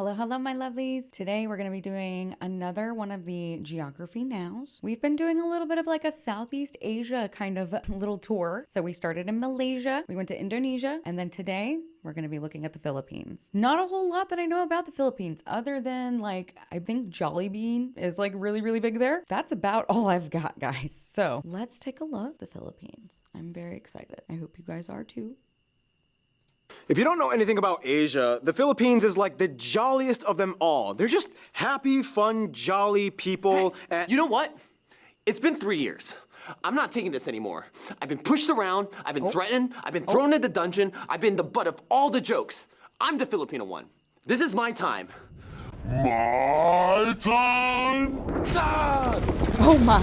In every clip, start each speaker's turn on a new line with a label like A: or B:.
A: Hello, hello, my lovelies. Today we're going to be doing another one of the geography nows. We've been doing a little bit of like a Southeast Asia kind of little tour. So we started in Malaysia, we went to Indonesia, and then today we're going to be looking at the Philippines. Not a whole lot that I know about the Philippines other than like, I think Jollibee is like really, really big there. That's about all I've got, guys. So let's take a look at the Philippines. I'm very excited. I hope you guys are too.
B: If you don't know anything about Asia, the Philippines is like the jolliest of them all. They're just happy, fun, jolly people. And
C: You know what? It's been 3 years. I'm not taking this anymore. I've been pushed around, I've been threatened, I've been thrown in the dungeon, I've been the butt of all the jokes. I'm the Filipino one. This is my time.
D: My time!
C: Ah!
A: Oh my.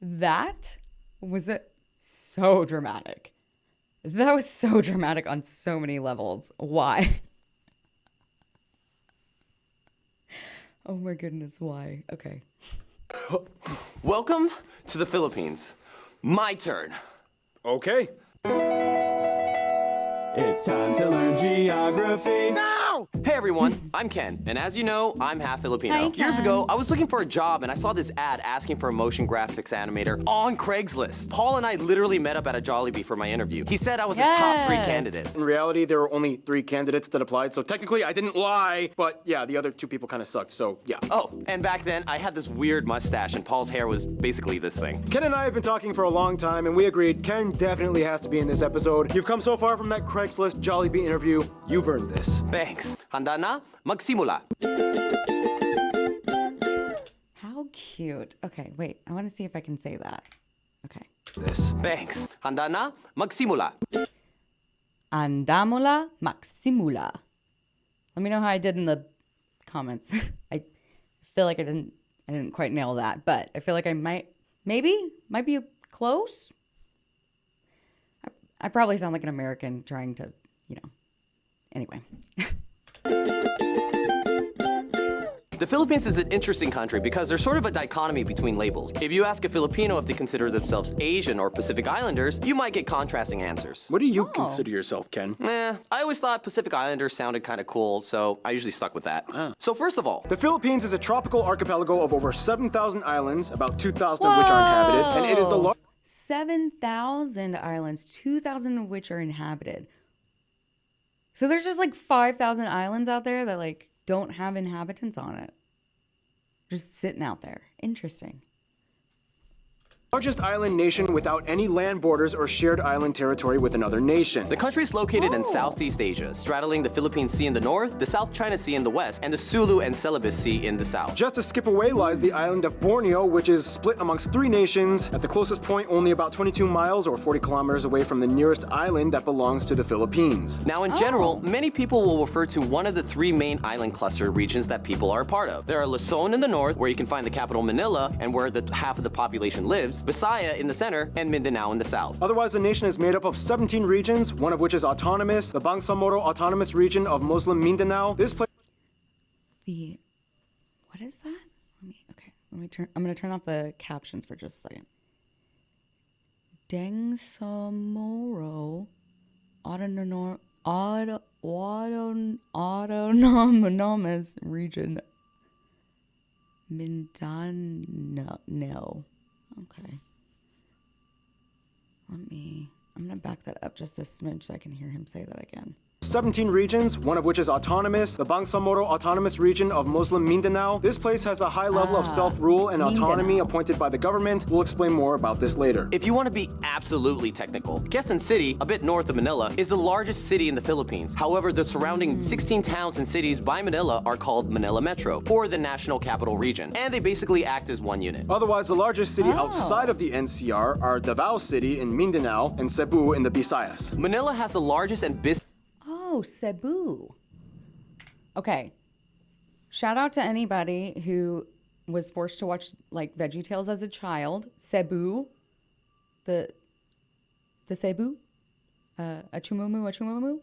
A: That was so dramatic. That was so dramatic on so many levels. Why? Oh my goodness, why? Okay.
C: Welcome to the Philippines. My turn.
B: okay.
E: It's time to learn geography.
C: Hey everyone, I'm Ken, and as you know, I'm half Filipino.
A: Hi,
C: Years
A: Ken.
C: ago, I was looking for a job and I saw this ad asking for a motion graphics animator on Craigslist. Paul and I literally met up at a Jollibee for my interview. He said I was his top 3
A: Yes.
C: candidates.
B: In reality, there were only 3 candidates that applied, so technically I didn't lie. But yeah, the other 2 people kind of sucked, so yeah.
C: Oh, and back then, I had this weird mustache and Paul's hair was basically this thing.
B: Ken and I have been talking for a long time, and we agreed Ken definitely has to be in this episode. You've come so far from that Craigslist Jollibee interview. You've earned this.
C: Thanks. Handa na? Magsimula.
A: How cute. Okay, wait. I want to see if I can say that. Okay.
B: This.
C: Thanks. Handa na? Magsimula.
A: Andamula Maximula. Let me know how I did in the comments. I feel like I didn't quite nail that, but I feel like I might be close. I probably sound like an American trying to, anyway.
C: The Philippines is an interesting country because there's sort of a dichotomy between labels. If you ask a Filipino if they consider themselves Asian or Pacific Islanders, you might get contrasting answers.
B: What do you consider yourself, Ken?
C: I always thought Pacific Islanders sounded kind of cool, so I usually stuck with that. So first of all,
B: The Philippines is a tropical archipelago of over 7,000 islands, about 2,000 of which are inhabited, and it is the largest
A: 7,000 islands, 2,000 of which are inhabited. So there's just like 5,000 islands out there that like don't have inhabitants on it. Just sitting out there. Interesting.
B: island nation without any land borders or shared island territory with another nation.
C: the country is located in
A: Oh.
C: Southeast Asia, straddling the Philippine Sea in the north, the South China Sea in the west, and the Sulu and Celebes Sea in the south.
B: Just a skip away lies the island of Borneo, which is split amongst 3 nations, at the closest point only about 22 miles or 40 kilometers away from the nearest island that belongs to the Philippines.
C: Now, in general, many people will refer to one of the 3 main island cluster regions that people are a part of. There are Luzon in the north, where you can find the capital Manila and where the half of the population lives, Visaya in the center, and Mindanao in the south.
B: Otherwise, the nation is made up of 17 regions, one of which is autonomous, the Bangsamoro Autonomous Region of Muslim Mindanao. This place
A: What is that? I'm going to turn off the captions for just a second. Dengsamoro Autonomous Region Mindanao. Okay. I'm going to back that up just a smidge so I can hear him say that again.
B: 17 regions, one of which is autonomous, the Bangsamoro Autonomous Region of Muslim Mindanao. This place has a high level of self-rule and autonomy
A: Mindanao.
B: appointed by the government. We'll explain more about this later.
C: If you want to be absolutely technical, Quezon City, a bit north of Manila, is the largest city in the Philippines. However, the surrounding 16 towns and cities by Manila are called Manila Metro, or the National Capital Region, and they basically act as one unit.
B: Otherwise, the largest city outside of the NCR are Davao City in Mindanao and Cebu in the Visayas.
C: Manila has the largest and busiest
A: Oh, Cebu. Okay. Shout out to anybody who was forced to watch like VeggieTales as a child. Cebu. The Cebu. Achumumu.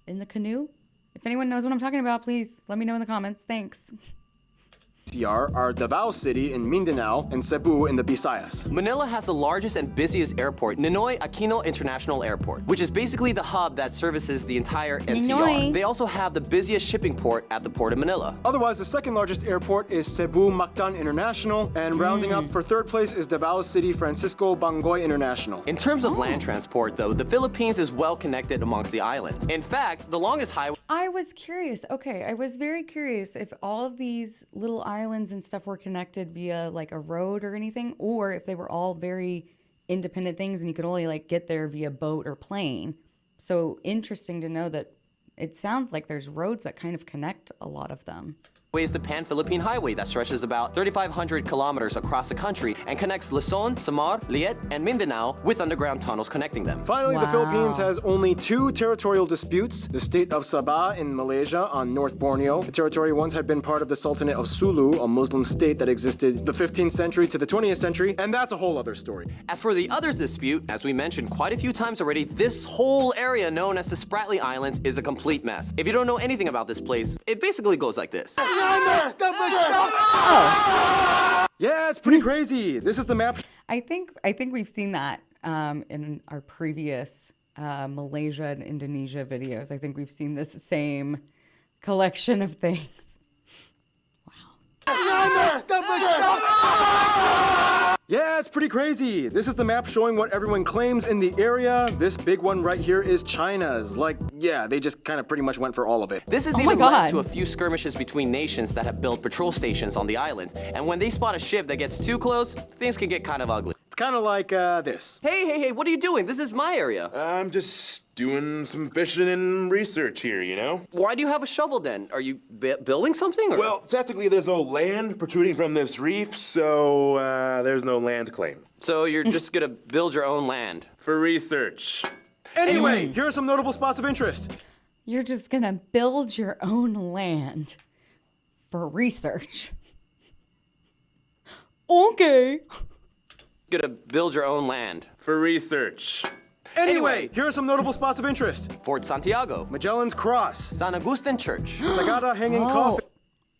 A: In the canoe. If anyone knows what I'm talking about, please let me know in the comments. Thanks.
B: are Davao City in Mindanao and Cebu in the Visayas.
C: Manila has the largest and busiest airport, Ninoy Aquino International Airport, which is basically the hub that services the entire NCR.
A: Ninoy.
C: They also have the busiest shipping port at the Port of Manila.
B: Otherwise, the second largest airport is Cebu Mactan International, and rounding out for third place is Davao City Francisco Bangoy International.
C: In terms of land transport, though, the Philippines is well connected amongst the islands. In fact, the longest highway
A: I was curious. Okay, I was very curious if all of these little islands and stuff were connected via like a road or anything, or if they were all very independent things and you could only like get there via boat or plane. So interesting to know that it sounds like there's roads that kind of connect a lot of them.
C: is the Pan-Philippine Highway that stretches about 3,500 kilometers across the country and connects Luzon, Samar, Liet, and Mindanao with underground tunnels connecting them.
B: Finally, the
A: Wow.
B: Philippines has only two territorial disputes. The state of Sabah in Malaysia on North Borneo. The territory once had been part of the Sultanate of Sulu, a Muslim state that existed the 15th century to the 20th century, and that's a whole other story.
C: As for the others dispute, as we mentioned quite a few times already, this whole area known as the Spratly Islands is a complete mess. If you don't know anything about this place, it basically goes like this.
B: Yeah, it's pretty crazy. This is the map.
A: I think we've seen that in our previous Malaysia and Indonesia videos. I think we've seen this same collection of things.
B: Yeah, it's pretty crazy. This is the map showing what everyone claims in the area. This big one right here is China's. Like, yeah, they just kind of pretty much went for all of it.
C: This has
A: Oh my
C: even led
A: God.
C: to a few skirmishes between nations that have built patrol stations on the island. And when they spot a ship that gets too close, things can get kind of ugly.
B: It's kind of like this.
C: Hey, what are you doing? This is my area.
D: I'm just doing some fishing and research here, you know?
C: Why do you have a shovel then? Are you building something? Or?
D: Well, technically there's no land protruding from this reef, so there's no land claim.
C: So you're just gonna build your own land.
D: For research.
B: Anyway, here are some notable spots of interest.
A: You're just gonna build your own land for research. Okay.
C: Gonna build your own land.
D: For research.
B: Anyway, here are some notable spots of interest.
C: Fort Santiago,
B: Magellan's Cross,
C: San Agustin Church,
B: Sagada Hanging Coffin,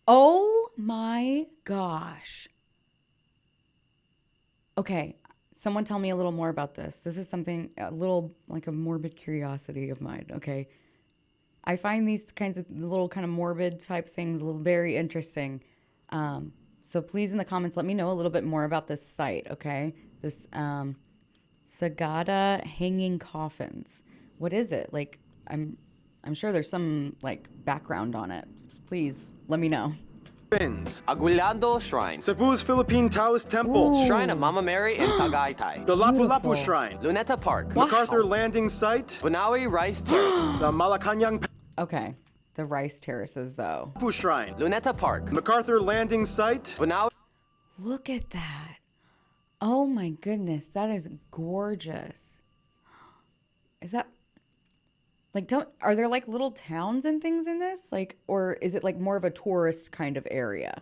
A: Oh my gosh. Okay, someone tell me a little more about this. This is something, a little like a morbid curiosity of mine, okay? I find these kinds of little kind of morbid type things a little very interesting. So please in the comments, let me know a little bit more about this site, okay? This Sagada Hanging Coffins. What is it? Like, I'm sure there's some like background on it. Please let me know.
C: Aguinaldo Shrine,
B: Cebu's Philippine Taoist Temple,
A: Ooh.
C: Shrine of Mama Mary in Tagaytay,
B: the Lapu-Lapu
A: Beautiful.
B: Shrine,
C: Luneta Park,
B: MacArthur Landing Site,
C: Bunawi Rice Terraces,
B: the Malacanang
A: Okay, the rice terraces though.
B: Papu Shrine,
C: Luneta Park,
B: MacArthur Landing Site,
C: Bunawi
A: Look at that. Oh my goodness, that is gorgeous. Is that like are there like little towns and things in this? Like, or is it like more of a tourist kind of area?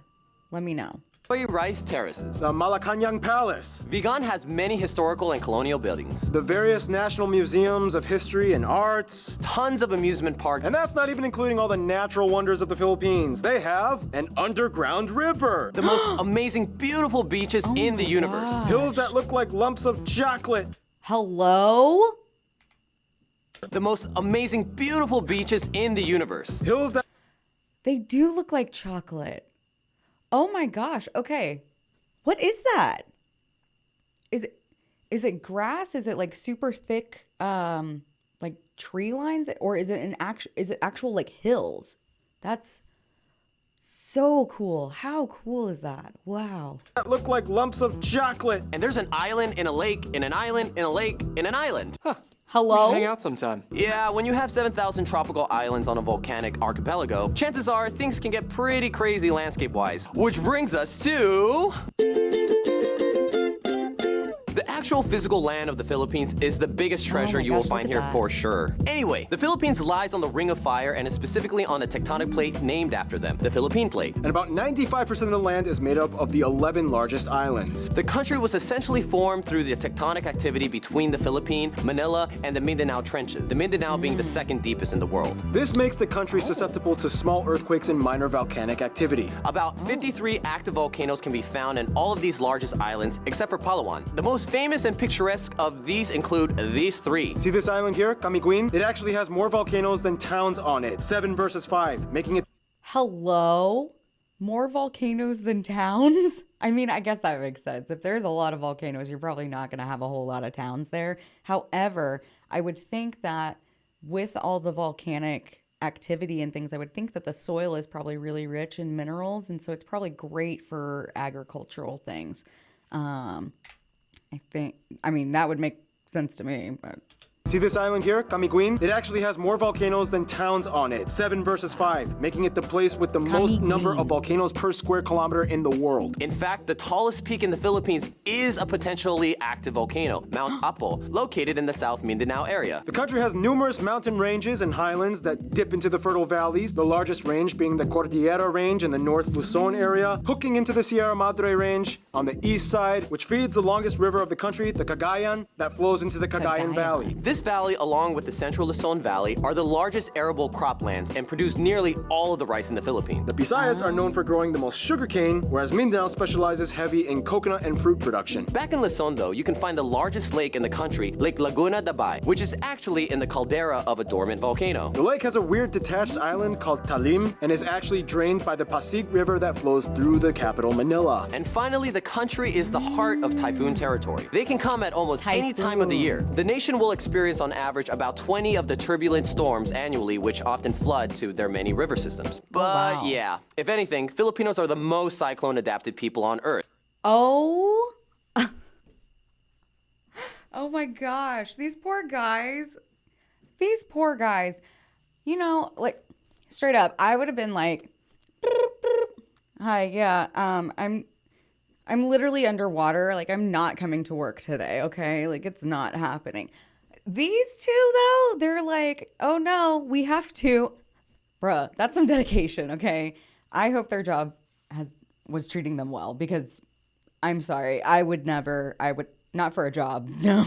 A: Let me know.
C: Rice Terraces.
B: the Malacanang Palace,
C: Vigan has many historical and colonial buildings,
B: the various national museums of history and arts.
C: tons of amusement parks,
B: And that's not even including all the natural wonders of the Philippines. They have an underground river,
C: the most amazing, beautiful beaches in the
A: my
C: universe.
A: God.
B: hills that look like lumps of chocolate,
A: Hello?
C: The most amazing, beautiful beaches in the universe.
B: hills that
A: They do look like chocolate. Oh my gosh. Okay. What is that? Is it grass? Is it like super thick like tree lines, or is it actual like hills? That's so cool. How cool is that? Wow.
B: look like lumps of chocolate.
C: And there's an island in a lake, in an island, in a lake, in an island.
A: Hello?
F: Hang out sometime.
C: Yeah, when you have 7,000 tropical islands on a volcanic archipelago, chances are things can get pretty crazy landscape-wise. Which brings us to the actual actual physical land of the Philippines is the biggest treasure
A: my
C: you will
A: gosh,
C: find
A: look at
C: here
A: that.
C: for sure. Anyway, the Philippines lies on the Ring of Fire and is specifically on a tectonic plate named after them, the Philippine Plate.
B: And about 95% of the land is made up of the 11 largest islands.
C: The country was essentially formed through the tectonic activity between the Philippine, Manila, and the Mindanao Trenches, the Mindanao being the second deepest in the world.
B: This makes the country susceptible to small earthquakes and minor volcanic activity.
C: About 53 active volcanoes can be found in all of these largest islands, except for Palawan. The most famous and picturesque of these include these three.
B: See this island here, Camiguin? It actually has more volcanoes than towns on it. 7 versus 5, making it
A: Hello? More volcanoes than towns? I mean, I guess that makes sense. If there's a lot of volcanoes, you're probably not going to have a whole lot of towns there. However, I would think that with all the volcanic activity and things, I would think that the soil is probably really rich in minerals. And so it's probably great for agricultural things. I mean, that would make sense to me, but.
B: See this island here, Camiguin? It actually has more volcanoes than towns on it. 7 versus 5, making it the place with the most number of volcanoes per square kilometer in the world.
C: In fact, the tallest peak in the Philippines is a potentially active volcano, Mount Apo, located in the South Mindanao area.
B: The country has numerous mountain ranges and highlands that dip into the fertile valleys, the largest range being the Cordillera Range in the North Luzon area, hooking into the Sierra Madre Range on the east side, which feeds the longest river of the country, the Cagayan, that flows into the Cagayan Valley.
C: This valley, along with the Central Luzon Valley, are the largest arable croplands and produce nearly all of the rice in the Philippines.
B: The Visayas are known for growing the most sugarcane, whereas Mindanao specializes heavy in coconut and fruit production.
C: Back in Luzon, though, you can find the largest lake in the country, Lake Laguna Dabay, which is actually in the caldera of a dormant volcano.
B: The lake has a weird detached island called Talim and is actually drained by the Pasig River that flows through the capital, Manila.
C: And finally, the country is the heart of typhoon territory. They can come at almost any time of the year.
A: Typhoons.
C: The nation will experience on average about 20 of the turbulent storms annually, which often flood to their many river systems. But
A: wow.
C: yeah, if anything, Filipinos are the most cyclone-adapted people on Earth.
A: Oh. Oh my gosh. These poor guys. These poor guys. You know, like, straight up, I would have been like, hi, yeah, I'm literally underwater. Like, I'm not coming to work today, okay? Like, it's not happening. These two, though, they're like, oh no, we have to. Bruh, that's some dedication, okay? I hope their job was treating them well, because I'm sorry, I would not for a job, no.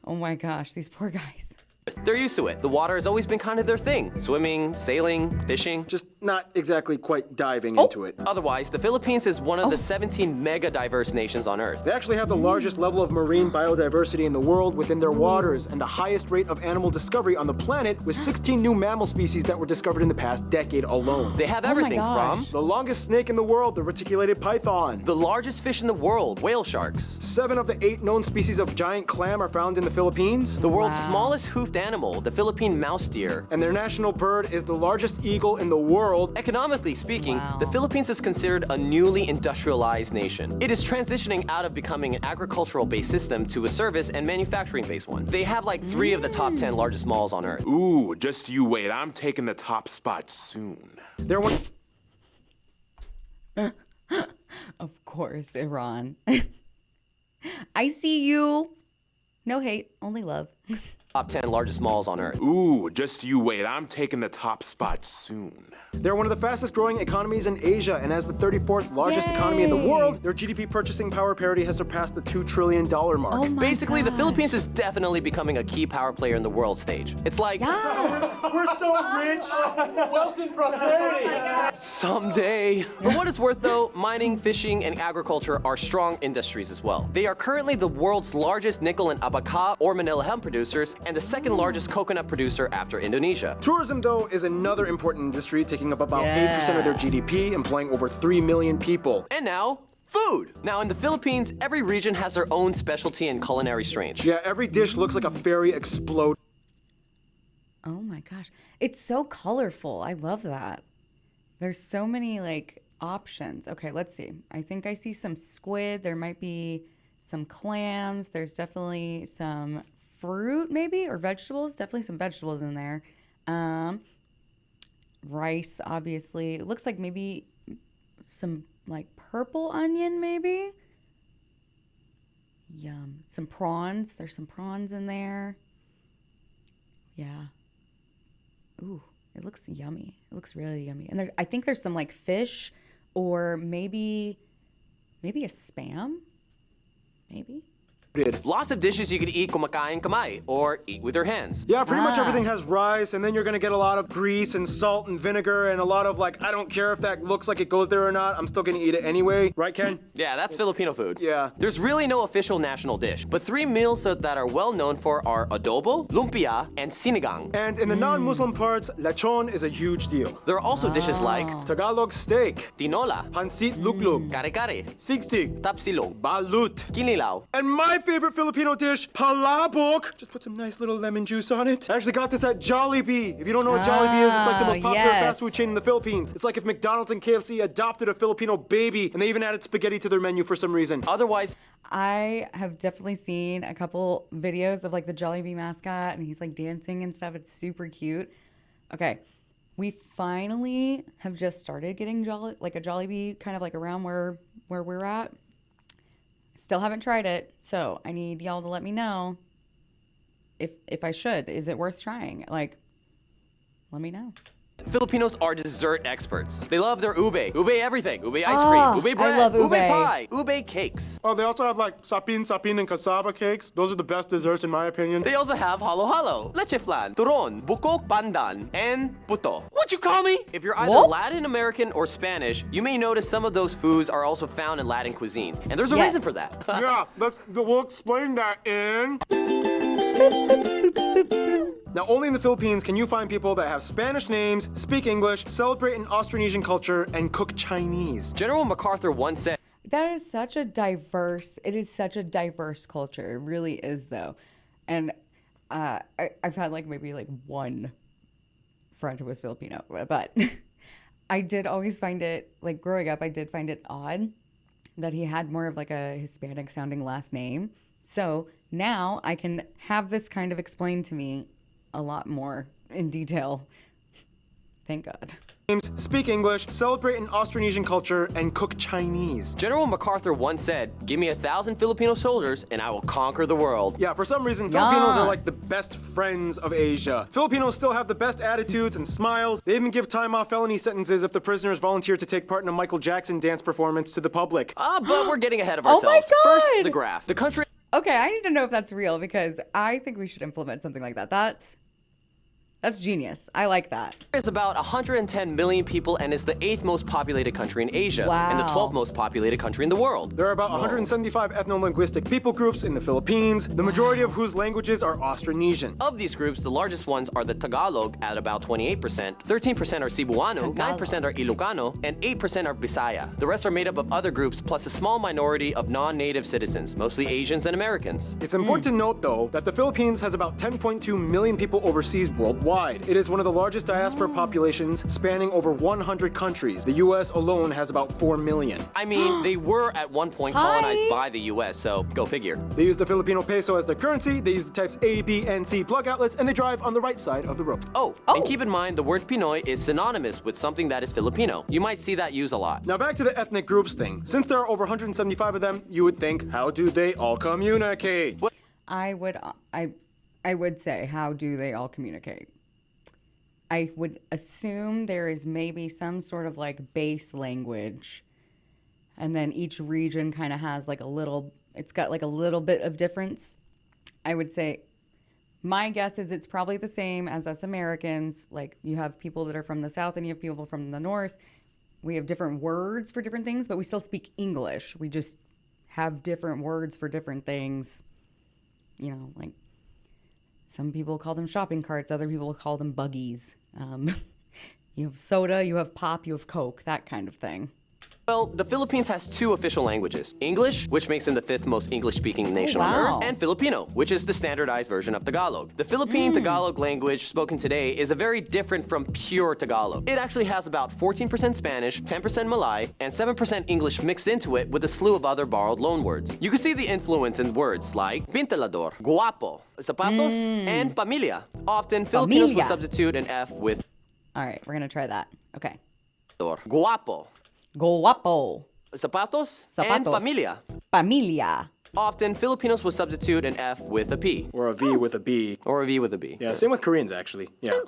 A: Oh my gosh, these poor guys.
C: They're used to it. The water has always been kind of their thing. Swimming, sailing, fishing.
B: Just not exactly quite diving into it.
C: Otherwise, the Philippines is one of the 17 mega diverse nations on Earth.
B: They actually have the largest level of marine biodiversity in the world within their waters and the highest rate of animal discovery on the planet, with 16 new mammal species that were discovered in the past decade alone.
C: They have
A: my
C: everything
A: gosh.
C: from
B: The longest snake in the world, the reticulated python.
C: the largest fish in the world, whale sharks,
B: 7 of the 8 known species of giant clam are found in the Philippines.
C: the world's smallest hoofed animal, the Philippine mouse deer.
B: And their national bird is the largest eagle in the world.
C: Economically speaking,
A: Wow.
C: the Philippines is considered a newly industrialized nation. It is transitioning out of becoming an agricultural-based system to a service and manufacturing-based one. They have like 3 of the top 10 largest malls on Earth.
F: Ooh, just you wait. I'm taking the top spot soon.
B: They're one.
A: Of course, Iran. I see you. No hate, only love.
C: Top 10 largest malls on Earth.
F: Ooh, just you wait. I'm taking the top spot soon.
B: They're one of the fastest growing economies in Asia, and as the 34th largest economy in the
A: Yay.
B: world, their GDP purchasing power parity has surpassed the $2 trillion mark.
A: Oh my
C: Basically, the
A: gosh.
C: Philippines is definitely becoming a key power player in the world stage. It's like,
A: Yes.
B: We're so rich!
C: someday. For what it's worth, though, mining, fishing, and agriculture are strong industries as well. They are currently the world's largest nickel and abaca or Manila hemp producers, and the second largest coconut producer after Indonesia.
B: Tourism, though, is another important industry, taking up about 8% of their GDP, employing over 3 million people.
C: And now, food. Now, in the Philippines, every region has their own specialty and culinary strange.
B: Yeah, every dish looks like a fairy explode.
A: Oh my gosh. It's so colorful. I love that. There's so many like options. Okay, let's see. I think I see some squid. There might be some clams. There's definitely some fruit maybe, or vegetables. Definitely some vegetables in there. Rice, obviously. It looks like maybe some like purple onion maybe. Yum. Some prawns. There's some prawns in there. Yeah. Ooh, it looks yummy. It looks really yummy. And I think there's some like fish or maybe a spam. Maybe.
C: Lots of dishes you could eat kumakain kamay, or eat with your hands.
B: Yeah, pretty much everything has rice, and then you're gonna get a lot of grease and salt and vinegar and a lot of like, I don't care if that looks like it goes there or not, I'm still gonna eat it anyway. Right, Ken?
C: Yeah, that's Filipino food.
B: Yeah.
C: There's really no official national dish, but 3 meals that are well known for are adobo, lumpia, and sinigang.
B: And in the non-Muslim parts, lechon is a huge deal.
C: There are also dishes like
B: Tagalog steak,
C: tinola,
B: pansit luglug,
C: kare-kare,
B: sigsig,
C: tapsilog,
B: balut,
C: kinilaw.
B: and my favorite Filipino dish, palabok. Just put some nice little lemon juice on it. I actually got this at Jollibee. If you don't know what Jollibee is, it's like the most popular
A: yes.
B: fast food chain in the Philippines. It's like if McDonald's and KFC adopted a Filipino baby, and they even added spaghetti to their menu for some reason.
C: Otherwise,
A: I have definitely seen a couple videos of like the Jollibee mascot and he's like dancing and stuff. It's super cute. Okay. We finally have just started getting a Jollibee kind of like around where we're at. Still haven't tried it, so I need y'all to let me know if I should. Is it worth trying? Like, let me know.
C: Filipinos are dessert experts. They love their ube everything, ube ice cream, ube bread,
A: I love ube.
C: pie, ube cakes.
B: Oh, they also have like sapin, and cassava cakes. Those are the best desserts in my opinion.
C: They also have halo-halo, leche flan, turon, bukok pandan, and puto. What'd you call me? If you're either
A: What?
C: Latin American or Spanish, you may notice some of those foods are also found in Latin cuisine. And there's a
A: Yes.
C: reason for that.
B: Yeah, we'll explain that in... Now, only in the Philippines can you find people that have Spanish names, speak English, celebrate an Austronesian culture, and cook Chinese.
C: General MacArthur once said,
A: It is such a diverse culture. It really is, though. And I've had like maybe like one friend who was Filipino, but I did always find it, like growing up, I did find it odd that he had more of like a Hispanic sounding last name. So now I can have this kind of explained to me a lot more in detail. Thank God.
B: Names, speak English, celebrate an Austronesian culture, and cook Chinese.
C: General MacArthur once said, give me 1,000 Filipino soldiers and I will conquer the world.
B: Yeah, for some reason, Filipinos are like
A: Yes.
B: the best friends of Asia. Filipinos still have the best attitudes and smiles. They even give time off felony sentences if the prisoners volunteer to take part in a Michael Jackson dance performance to the public.
C: But we're getting ahead of
A: Oh my
C: ourselves. First,
A: God!
C: the graph. The country
A: Okay, I need to know if that's real because I think we should implement something like that. That's genius. I like that.
C: is about 110 million people and is the 8th most populated country in Asia and the
A: Wow.
C: 12th most populated country in the world.
B: There are about 175 ethno-linguistic people groups in the Philippines, the majority of whose languages are Austronesian.
C: Of these groups, the largest ones are the Tagalog at about 28%, 13% are Cebuano, 9% are Ilocano, and 8% are Bisaya. The rest are made up of other groups plus a small minority of non-native citizens, mostly Asians and Americans.
B: It's important to note, though, that the Philippines has about 10.2 million people overseas worldwide. It is one of the largest diaspora populations, spanning over 100 countries. The U.S. alone has about 4 million.
C: I mean, they were at one point colonized by the US, so go figure.
B: They use the Filipino peso as their currency, they use the types A, B, and C plug outlets, and they drive on the right side of the road.
C: Oh, and keep in mind the word Pinoy is synonymous with something that is Filipino. You might see that used a lot.
B: Now back to the ethnic groups thing. Since there are over 175 of them, you would think, how do they all communicate?
A: I would say, how do they all communicate? I would assume there is maybe some sort of like base language, and then each region kind of has like it's got like a little bit of difference. I would say, my guess is it's probably the same as us Americans. Like you have people that are from the South and you have people from the North. We have different words for different things, but we still speak English. We just have different words for different things. You know, like some people call them shopping carts, other people call them buggies. You have soda, you have pop, you have Coke, that kind of thing.
C: Well, the Philippines has 2 official languages. English, which makes them the 5th most English-speaking nation on
A: wow.
C: Earth, and Filipino, which is the standardized version of Tagalog. The Philippine Tagalog language spoken today is a very different from pure Tagalog. It actually has about 14% Spanish, 10% Malay, and 7% English mixed into it with a slew of other borrowed loanwords. You can see the influence in words like pintalador, guapo, zapatos, and pamilya. Often, Filipinos will
A: Pamilya.
C: substitute an F with
A: All right, we're going to try that. Okay.
C: guapo,
A: Guapo.
C: zapatos,
A: Zapatos.
C: and pamilya.
A: Familia.
C: Often, Filipinos would substitute an F with a P.
B: Or a V with a B.
C: Or a V with a B.
B: Yeah, same with Koreans, actually. Yeah.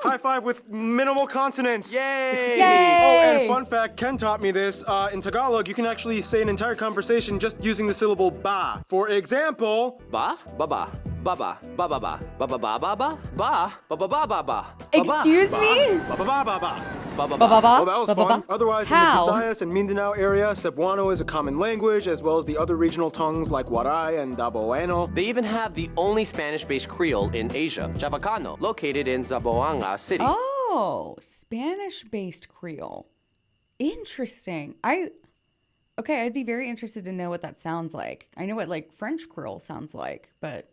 B: High five with minimal consonants.
C: Yay!
B: Oh, and fun fact, Ken taught me this. In Tagalog, you can actually say an entire conversation just using the syllable ba. For example,
C: Ba, ba ba, ba ba, ba ba ba, ba ba ba ba ba, ba ba ba ba ba ba.
A: Excuse me?
B: ba ba ba ba ba.
C: Ba ba
A: Ba ba
C: ba.
A: ba.
B: Well, that was
A: Ba ba
B: fun.
A: ba.
B: Otherwise, in
A: How?
B: the Visayas and Mindanao area, Cebuano is a common language, as well as the other regional tongues like Waray and Daboeno.
C: They even have the only Spanish-based Creole in Asia, Chavacano, located in Zamboanga City.
A: Oh, Spanish-based Creole. Interesting. I'd be very interested to know what that sounds like. I know what like French Creole sounds like, but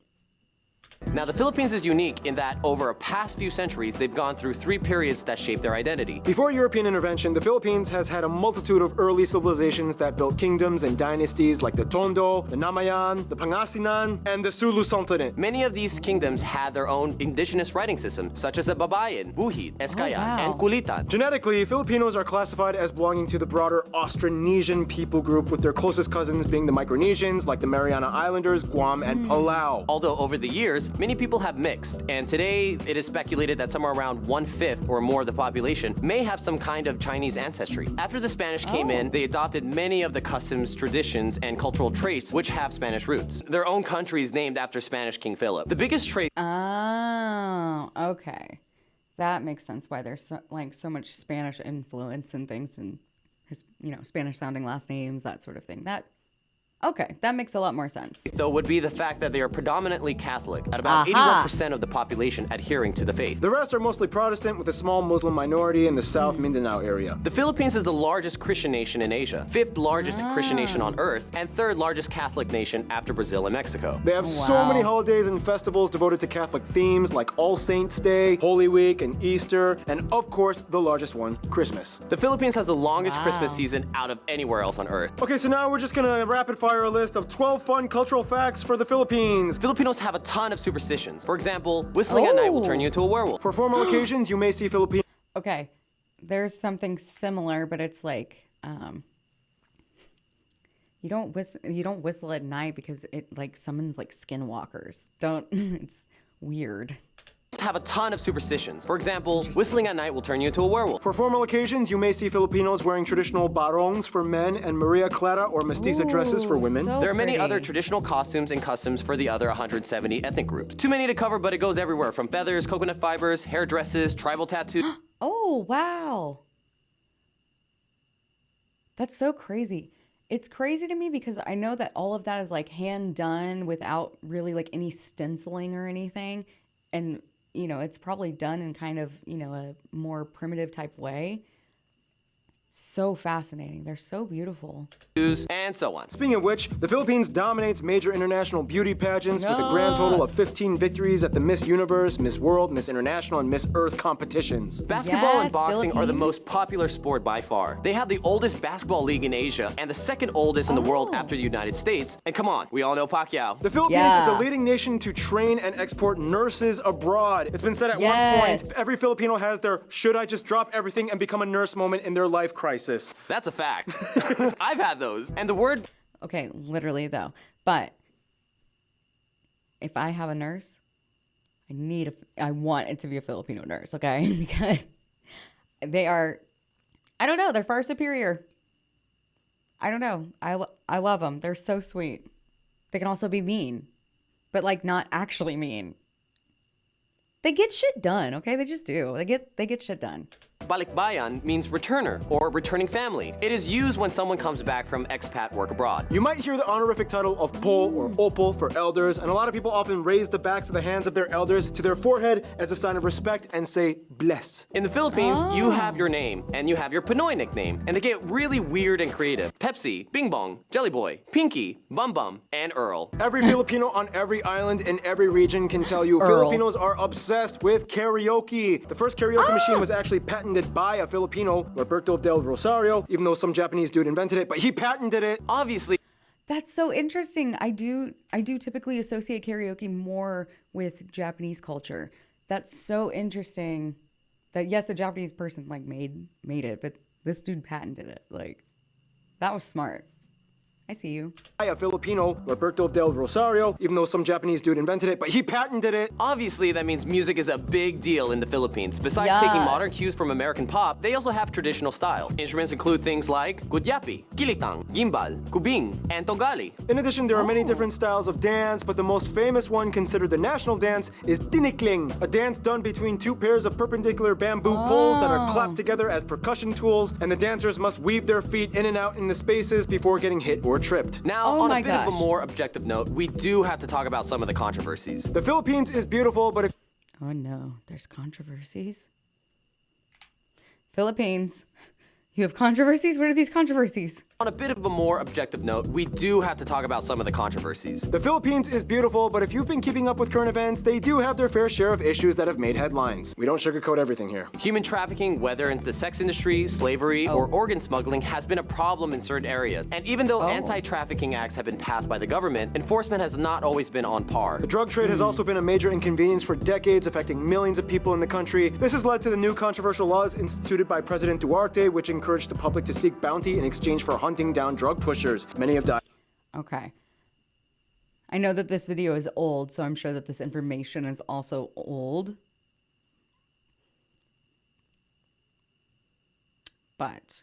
C: Now, the Philippines is unique in that over a past few centuries, they've gone through 3 periods that shape their identity.
B: Before European intervention, the Philippines has had a multitude of early civilizations that built kingdoms and dynasties like the Tondo, the Namayan, the Pangasinan, and the Sulu Sultanate.
C: Many of these kingdoms had their own indigenous writing system, such as the Babayan, Buhid, Eskaya,
A: wow.
C: and Kulitan.
B: Genetically, Filipinos are classified as belonging to the broader Austronesian people group, with their closest cousins being the Micronesians, like the Mariana Islanders, Guam, and Palau.
C: Although over the years, many people have mixed, and today it is speculated that somewhere around 1/5 or more of the population may have some kind of Chinese ancestry. After the Spanish came in, they adopted many of the customs, traditions, and cultural traits which have Spanish roots. Their own country is named after Spanish King Philip. The biggest trait
A: oh, okay. That makes sense why there's so much Spanish influence and things and his, Spanish sounding last names, that sort of thing. Okay, that makes a lot more sense.
C: though would be the fact that they are predominantly Catholic, at about
A: Aha.
C: 81% of the population adhering to the faith.
B: The rest are mostly Protestant, with a small Muslim minority in the South Mindanao area.
C: The Philippines is the largest Christian nation in Asia, 5th largest Christian nation on earth, and 3rd largest Catholic nation after Brazil and Mexico.
B: They have so
A: Wow.
B: many holidays and festivals devoted to Catholic themes like All Saints' Day, Holy Week, and Easter, and of course, the largest one, Christmas.
C: The Philippines has the longest
A: Wow.
C: Christmas season out of anywhere else on earth.
B: Okay, so now we're just gonna rapid fire a list of 12 fun cultural facts for the Philippines.
C: Filipinos have a ton of superstitions. For example, whistling at night will turn you into a werewolf.
B: For formal occasions, you may see Filipino
A: Okay, there's something similar, but it's like you don't whistle at night because it like summons like skinwalkers. Don't. It's weird.
C: Have a ton of superstitions. For example, whistling at night will turn you into a werewolf.
B: For formal occasions, you may see Filipinos wearing traditional barongs for men and Maria Clara or mestiza dresses for
A: Ooh,
B: women.
A: so
C: There are many other
A: pretty.
C: traditional costumes and customs for the other 170 ethnic groups. Too many to cover, but it goes everywhere from feathers, coconut fibers, hair dresses, tribal tattoos.
A: Oh, wow. That's so crazy. It's crazy to me because I know that all of that is like hand done without really like any stenciling or anything. And, it's probably done in kind of, a more primitive type way. So fascinating. They're so beautiful.
C: and so on.
B: Speaking of which, the Philippines dominates major international beauty pageants with a grand total of
A: Yes.
B: 15 victories at the Miss Universe, Miss World, Miss International, and Miss Earth competitions.
C: Basketball and
A: Yes,
C: boxing are the
A: Philippines.
C: most popular sport by far. They have the oldest basketball league in Asia and the 2nd oldest in the world
A: Oh.
C: after the United States. And come on, we all know Pacquiao.
B: The Philippines is
A: Yeah.
B: the leading nation to train and export nurses abroad. It's been said at one
A: Yes.
B: point, every Filipino has their should I just drop everything and become a nurse moment in their life crisis.
C: That's a fact. I've had those. And the word
A: Okay, literally though. But if I have a nurse, I want it to be a Filipino nurse, okay? Because they are, I don't know, they're far superior. I don't know. I love them. They're so sweet. They can also be mean, but like not actually mean. They get shit done, okay? They just do. They get shit done.
C: balikbayan means returner or returning family. It is used when someone comes back from expat work abroad.
B: You might hear the honorific title of po or opo for elders, and a lot of people often raise the backs of the hands of their elders to their forehead as a sign of respect and say, bless.
C: In the Philippines, you have your name and you have your Pinoy nickname, and they get really weird and creative. Pepsi, Bing Bong, Jelly Boy, Pinky, Bum Bum, and Earl.
B: Every Filipino on every island in every region can tell you
A: Earl.
B: Filipinos are obsessed with karaoke. The first karaoke machine was actually patented by a Filipino, Roberto del Rosario, even though some Japanese dude invented it, but he patented it.
C: Obviously,
A: That's so interesting. I do typically associate karaoke more with Japanese culture. That's so interesting that yes, a Japanese person like made it, but this dude patented it. Like that was smart. I see you.
B: A Filipino, Roberto del Rosario, even though some Japanese dude invented it, but he patented it.
C: Obviously, that means music is a big deal in the Philippines. Besides
A: Yes.
C: taking modern cues from American pop, they also have traditional style. Instruments include things like gudyapi, kilitang, gimbal, kubing, and togali.
B: In addition, there are many different styles of dance, but the most famous one considered the national dance is tinikling, a dance done between two pairs of perpendicular bamboo poles that are clapped together as percussion tools, and the dancers must weave their feet in and out in the spaces before getting hit or tripped.
C: Now,
A: Oh
C: on
A: my
C: a bit of a
A: gosh.
C: more objective note, we do have to talk about some of the controversies.
B: The Philippines is beautiful, but if
A: Oh no, there's controversies. Philippines. You have controversies? What are these controversies?
C: On a bit of a more objective note, we do have to talk about some of the controversies.
B: the Philippines is beautiful, but if you've been keeping up with current events, they do have their fair share of issues that have made headlines. We don't sugarcoat everything here.
C: Human trafficking, whether in the sex industry, slavery, or organ smuggling, has been a problem in certain areas. And even though anti-trafficking acts have been passed by the government, enforcement has not always been on par.
B: The drug trade has also been a major inconvenience for decades, affecting millions of people in the country. This has led to the new controversial laws instituted by President Duarte, which encouraged the public to seek bounty in exchange for hunting down drug pushers. Many have died.
A: Okay. I know that this video is old, so I'm sure that this information is also old. But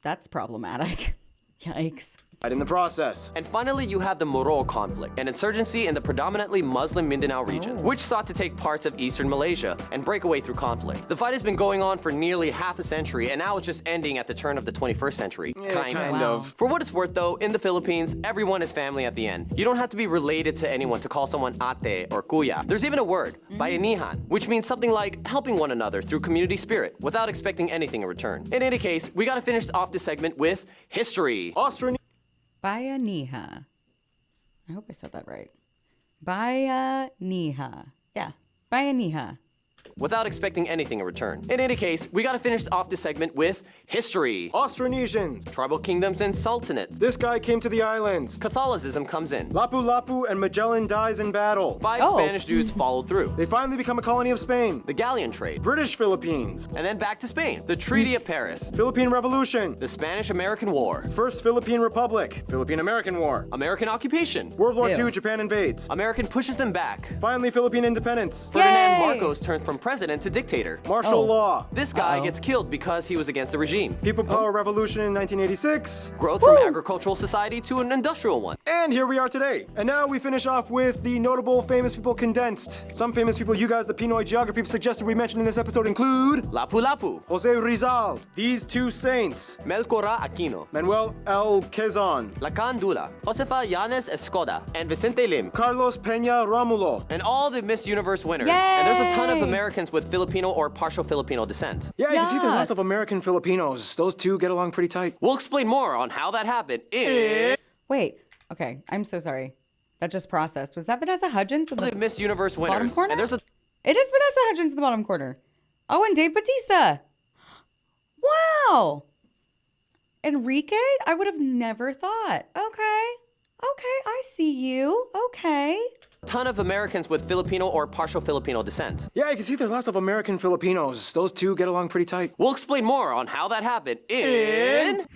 A: that's problematic. Yikes.
B: In the process.
C: And finally, you have the Moro conflict, an insurgency in the predominantly Muslim Mindanao region, which sought to take parts of eastern Malaysia and break away through conflict. The fight has been going on for nearly half a century, and now it's just ending at the turn of the 21st century. Kind
B: of.
C: For what it's worth, though, in the Philippines, everyone is family at the end. You don't have to be related to anyone to call someone ate or kuya. There's even a word, bayanihan, which means something like helping one another through community spirit without expecting anything in return. In any case, we gotta finish off this segment with history.
B: Austrian
A: Bayanihan. I hope I said that right. Bayanihan. Yeah. Bayanihan.
C: Without expecting anything in return. In any case, we gotta finish off this segment with history.
B: Austronesians.
C: Tribal kingdoms and sultanates.
B: This guy came to the islands.
C: Catholicism comes in.
B: Lapu-Lapu and Magellan dies in battle.
C: 5
A: Oh.
C: Spanish dudes followed through.
B: They finally become a colony of Spain.
C: The galleon trade.
B: British Philippines.
C: And then back to Spain. The Treaty of Paris.
B: Philippine Revolution.
C: The Spanish-American War.
B: First Philippine Republic. Philippine-American War.
C: American occupation.
B: World War
A: Ew.
B: II, Japan invades.
C: American pushes them back.
B: Finally, Philippine independence.
C: Ferdinand
A: Yay!
C: Marcos turned from president to dictator.
B: Martial law.
C: This guy gets killed because he was against the regime.
B: People Power Revolution in 1986.
C: Growth from agricultural society to an industrial one.
B: And here we are today. And now we finish off with the notable famous people condensed. Some famous people you guys, the Pinoy geography suggested we mention in this episode include
C: Lapu-Lapu.
B: Jose Rizal, these two saints,
C: Melchora Aquino.
B: Manuel L. Quezon,
C: Lacan Dula. Josefa Yanes Escoda. And Vicente Lim.
B: Carlos Peña Romulo.
C: And all the Miss Universe winners.
A: Yay!
C: And there's a ton of Americans with Filipino or partial Filipino descent.
B: Yeah, you can see there's lots of
A: Yes.
B: American Filipinos. Those two get along pretty tight.
C: We'll explain more on how that happened in
A: Wait. Okay. I'm so sorry. That just processed. Was that Vanessa Hudgens? In
C: the
A: the
C: Miss Universe
A: bottom
C: winners.
A: corner?
C: And there's a
A: It is Vanessa Hudgens in the bottom corner. Oh, and Dave Bautista. Wow. Enrique? I would have never thought. Okay. Okay. I see you. Okay.
C: ton of Americans with Filipino or partial Filipino descent.
B: Yeah, you can see there's lots of American Filipinos. Those two get along pretty tight.
C: We'll explain more on how that happened in...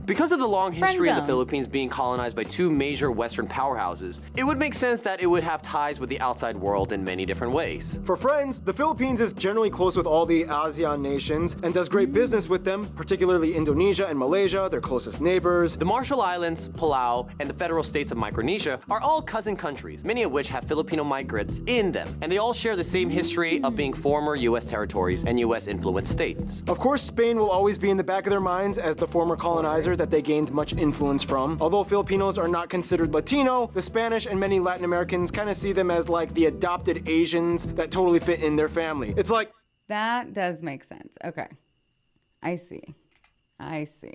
C: Because of the long history of the
A: Friendzone.
C: Philippines being colonized by two major Western powerhouses, it would make sense that it would have ties with the outside world in many different ways.
B: For friends, the Philippines is generally close with all the ASEAN nations and does great business with them, particularly Indonesia and Malaysia, their closest neighbors.
C: The Marshall Islands, Palau, and the federal states of Micronesia are all cousin countries, many of which have Filipino migrants in them, and they all share the same history of being former U.S. territories and U.S.-influenced states.
B: Of course, Spain will always be in the back of their minds as the former colonizer that they gained much influence from. Although Filipinos are not considered Latino, the Spanish and many Latin Americans kind of see them as like the adopted Asians that totally fit in their family. It's like,
A: That does make sense. Okay. I see. I see.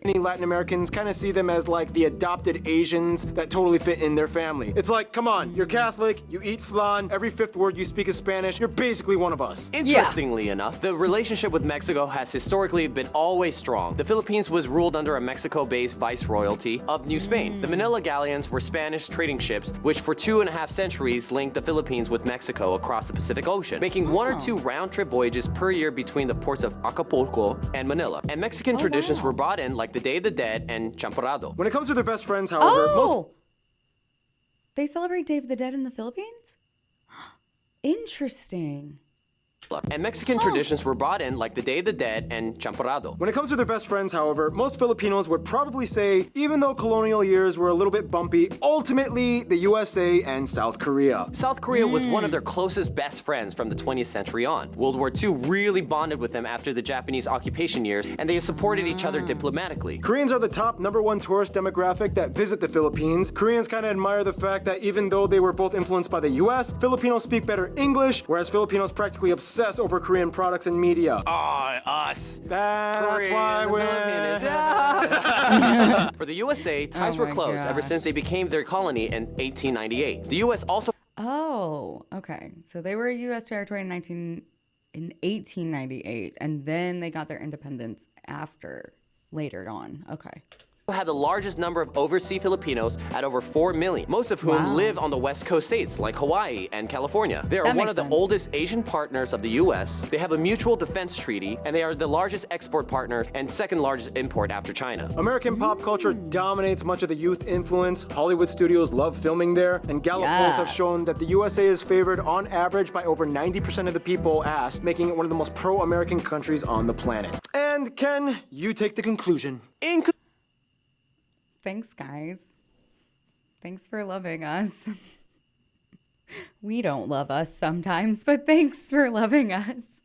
B: Many Latin Americans kind of see them as like the adopted Asians that totally fit in their family. It's like, come on, you're Catholic, you eat flan, every fifth word you speak is Spanish, you're basically one of us.
C: Interestingly enough, the relationship with Mexico has historically been always strong. The Philippines was ruled under a Mexico-based viceroyalty of New Spain. The Manila galleons were Spanish trading ships, which for 2.5 centuries linked the Philippines with Mexico across the Pacific Ocean, making 1 or 2 round-trip voyages per year between the ports of Acapulco and Manila. And Mexican traditions were brought in like the Day of the Dead and Champorado.
B: When it comes to their best friends, however, most
A: They celebrate Day of the Dead in the Philippines? Interesting.
C: And Mexican traditions were brought in like the Day of the Dead and Champorado.
B: When it comes to their best friends, however, most Filipinos would probably say, even though colonial years were a little bit bumpy, ultimately the USA and South Korea.
C: South Korea was one of their closest best friends from the 20th century on. World War II really bonded with them after the Japanese occupation years, and they supported each other diplomatically.
B: Koreans are the top #1 tourist demographic that visit the Philippines. Koreans kind of admire the fact that even though they were both influenced by the US, Filipinos speak better English, whereas Filipinos practically obsess over Korean products and media.
C: Us.
B: That's why we're...
C: For the USA, ties
A: Oh
C: were
A: my
C: close ever
A: gosh.
C: since they became their colony in 1898. The US also
A: Oh, okay. So they were a U.S. territory in 1898, and then they got their independence later on. Okay.
C: had the largest number of overseas Filipinos at over 4 million, most of whom live on the West Coast states like Hawaii and California. They are
A: That
C: one
A: makes
C: of the
A: sense.
C: oldest Asian partners of the US. They have a mutual defense treaty, and they are the largest export partner and second largest import after China.
B: American pop culture dominates much of the youth influence. Hollywood studios love filming there, and Gallup polls have
A: Yes.
B: shown that the USA is favored on average by over 90% of the people asked, making it one of the most pro-American countries on the planet. And Ken, you take the conclusion.
A: Thanks, guys. Thanks for loving us. We don't love us sometimes, but thanks for loving us.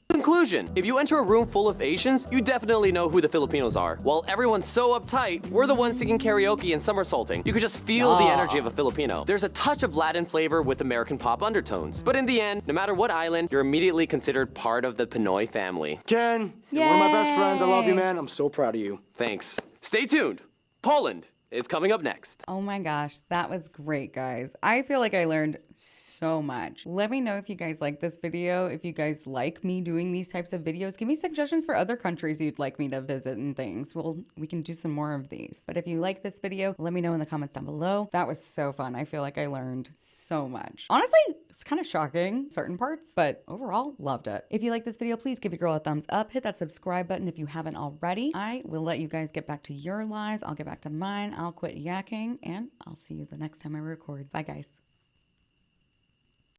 C: Conclusion: if you enter a room full of Asians, you definitely know who the Filipinos are. While everyone's so uptight, we're the ones singing karaoke and somersaulting. You could just feel the energy of a Filipino. There's a touch of Latin flavor with American pop undertones. But in the end, no matter what island, you're immediately considered part of the Pinoy family.
B: Ken, you're one of my best friends. I love you,
A: Yay.
B: man. I'm so proud of you.
C: Thanks. Stay tuned. Poland is coming up next.
A: Oh my gosh, that was great, guys. I feel like I learned so much. Let me know if you guys like this video, if you guys like me doing these types of videos. Give me suggestions for other countries you'd like me to visit and things. We can do some more of these. But if you like this video, let me know in the comments down below. That was so fun. I feel like I learned so much. Honestly, it's kind of shocking, certain parts, but overall, loved it. If you like this video, please give your girl a thumbs up. Hit that subscribe button if you haven't already. I will let you guys get back to your lives. I'll get back to mine. I'll quit yakking, and I'll see you the next time I record. Bye, guys.